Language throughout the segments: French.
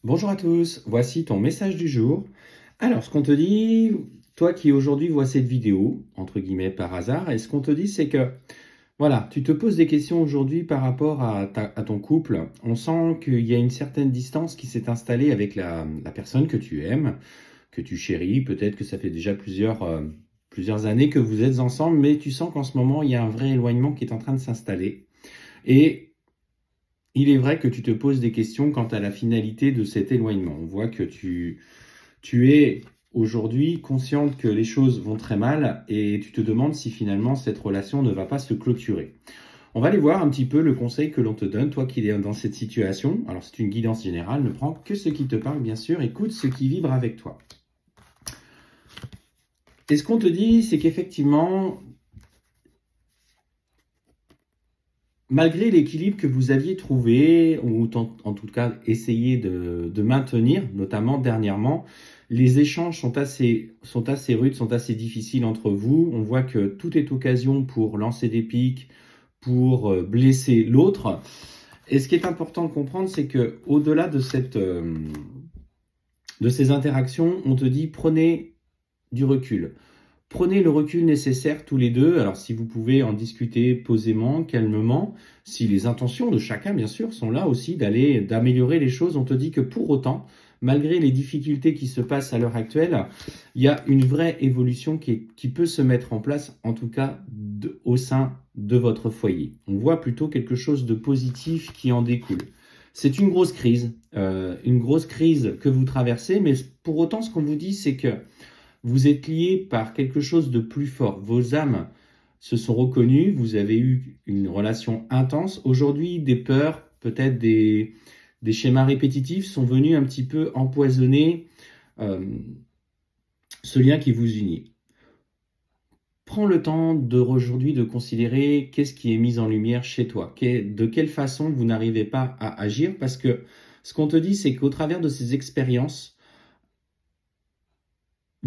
Bonjour à tous, voici ton message du jour. Alors, ce qu'on te dit, toi qui aujourd'hui vois cette vidéo, entre guillemets par hasard, et ce qu'on te dit, c'est que, voilà, tu te poses des questions aujourd'hui par rapport à ton couple. On sent qu'il y a une certaine distance qui s'est installée avec la personne que tu aimes, que tu chéris. Peut-être que ça fait déjà plusieurs années que vous êtes ensemble, mais tu sens qu'en ce moment, il y a un vrai éloignement qui est en train de s'installer. Et il est vrai que tu te poses des questions quant à la finalité de cet éloignement. On voit que tu es aujourd'hui consciente que les choses vont très mal et tu te demandes si finalement cette relation ne va pas se clôturer. On va aller voir un petit peu le conseil que l'on te donne, toi qui es dans cette situation. Alors c'est une guidance générale, ne prends que ce qui te parle bien sûr, écoute ce qui vibre avec toi. Et ce qu'on te dit, c'est qu'effectivement, malgré l'équilibre que vous aviez trouvé, ou en tout cas essayé de maintenir, notamment dernièrement, les échanges sont assez rudes, sont assez difficiles entre vous. On voit que tout est occasion pour lancer des piques, pour blesser l'autre. Et ce qui est important de comprendre, c'est que au-delà de ces interactions, on te dit prenez du recul. Prenez le recul nécessaire tous les deux. Alors, si vous pouvez en discuter posément, calmement, si les intentions de chacun, bien sûr, sont là aussi d'améliorer les choses, on te dit que pour autant, malgré les difficultés qui se passent à l'heure actuelle, il y a une vraie évolution qui peut se mettre en place, en tout cas au sein de votre foyer. On voit plutôt quelque chose de positif qui en découle. C'est une grosse crise que vous traversez, mais pour autant, ce qu'on vous dit, c'est que vous êtes liés par quelque chose de plus fort. Vos âmes se sont reconnues, vous avez eu une relation intense. Aujourd'hui, des peurs, peut-être des schémas répétitifs sont venus un petit peu empoisonner euh, ce lien qui vous unit. Prends le temps aujourd'hui de considérer qu'est-ce qui est mis en lumière chez toi, de quelle façon vous n'arrivez pas à agir, parce que ce qu'on te dit, c'est qu'au travers de ces expériences,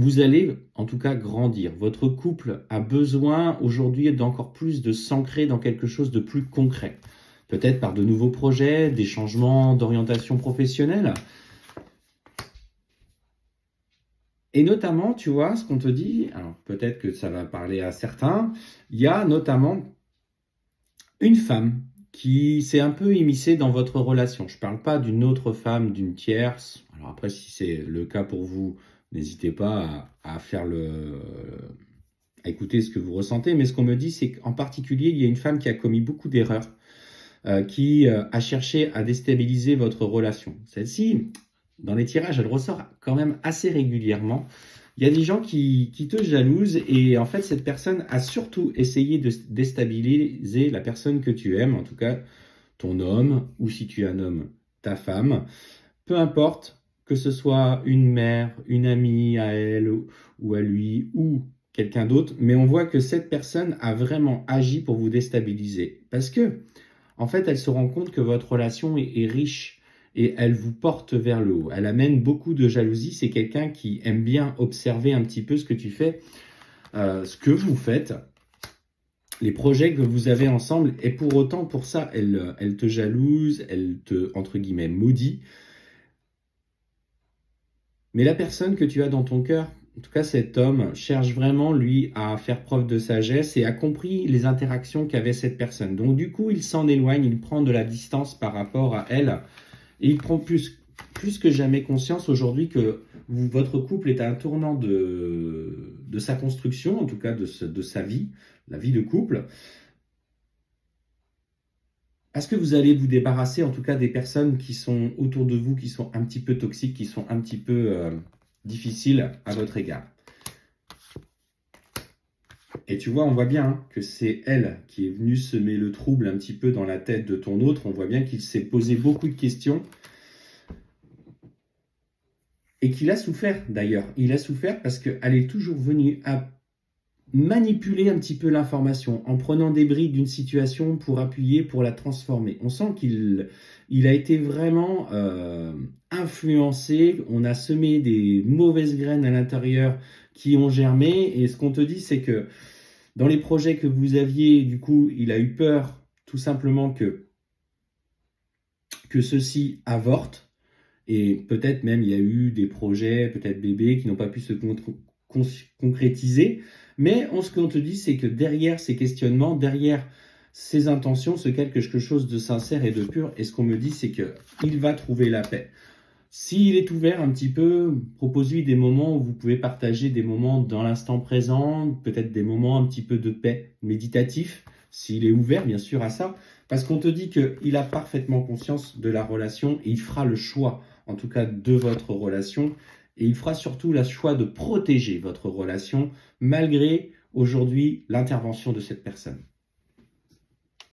vous allez en tout cas grandir. Votre couple a besoin aujourd'hui d'encore plus de s'ancrer dans quelque chose de plus concret. Peut-être par de nouveaux projets, des changements d'orientation professionnelle. Et notamment, tu vois, ce qu'on te dit, alors peut-être que ça va parler à certains, il y a notamment une femme qui s'est un peu immiscée dans votre relation. Je ne parle pas d'une autre femme, d'une tierce. Alors après, si c'est le cas pour vous, n'hésitez pas à faire à écouter ce que vous ressentez. Mais ce qu'on me dit, c'est qu'en particulier, il y a une femme qui a commis beaucoup d'erreurs, qui a cherché à déstabiliser votre relation. Celle-ci, dans les tirages, elle ressort quand même assez régulièrement. Il y a des gens qui te jalousent et en fait, cette personne a surtout essayé de déstabiliser la personne que tu aimes, en tout cas ton homme, ou si tu es un homme, ta femme. Peu importe que ce soit une mère, une amie à elle ou à lui, ou quelqu'un d'autre, mais on voit que cette personne a vraiment agi pour vous déstabiliser. Parce que, en fait, elle se rend compte que votre relation est riche et elle vous porte vers le haut. Elle amène beaucoup de jalousie. C'est quelqu'un qui aime bien observer un petit peu ce que tu fais, ce que vous faites, les projets que vous avez ensemble. Et pour autant, pour ça, elle te jalouse, elle te, entre guillemets, maudit. Mais la personne que tu as dans ton cœur, en tout cas cet homme, cherche vraiment, lui, à faire preuve de sagesse et a compris les interactions qu'avait cette personne. Donc du coup, il s'en éloigne, il prend de la distance par rapport à elle. Et il prend plus que jamais conscience aujourd'hui que votre couple est à un tournant de sa construction, en tout cas de sa vie, la vie de couple. Est-ce que vous allez vous débarrasser en tout cas des personnes qui sont autour de vous, qui sont un petit peu toxiques, qui sont un petit peu difficiles à votre égard? Et tu vois, on voit bien que c'est elle qui est venue semer le trouble un petit peu dans la tête de ton autre. On voit bien qu'il s'est posé beaucoup de questions et qu'il a souffert d'ailleurs. Il a souffert parce qu'elle est toujours venue à manipuler un petit peu l'information en prenant des brides d'une situation pour appuyer, pour la transformer. On sent qu'il a été vraiment influencé. On a semé des mauvaises graines à l'intérieur qui ont germé. Et ce qu'on te dit, c'est que dans les projets que vous aviez, du coup, il a eu peur tout simplement que ceux-ci avortent. Et peut-être même il y a eu des projets, peut-être bébés, qui n'ont pas pu se concrétiser. Mais ce qu'on te dit, c'est que derrière ces questionnements, derrière ces intentions, se cache quelque chose de sincère et de pur. Et ce qu'on me dit, c'est qu'il va trouver la paix. S'il est ouvert un petit peu, propose-lui des moments où vous pouvez partager des moments dans l'instant présent, peut-être des moments un petit peu de paix méditatif, s'il est ouvert bien sûr à ça, parce qu'on te dit qu'il a parfaitement conscience de la relation et il fera le choix, en tout cas de votre relation, et il fera surtout le choix de protéger votre relation malgré aujourd'hui l'intervention de cette personne.